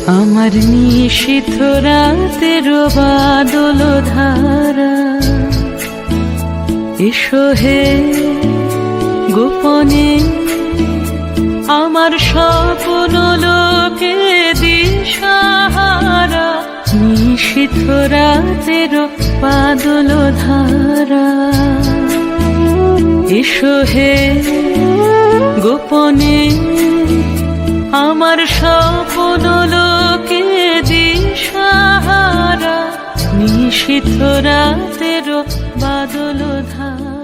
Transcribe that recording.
আমার নিশীথ রাতের বাদল ধারা, এসো হে গোপনে আমার স্বপ্ন লোকে দিশাহারা। নিশীথ রাতের বাদল ধারা, এসো হে গোপনে আমার স্বপ্ন লোকে দিশাহারা। নিশীথ রাতের বাদল ধারা।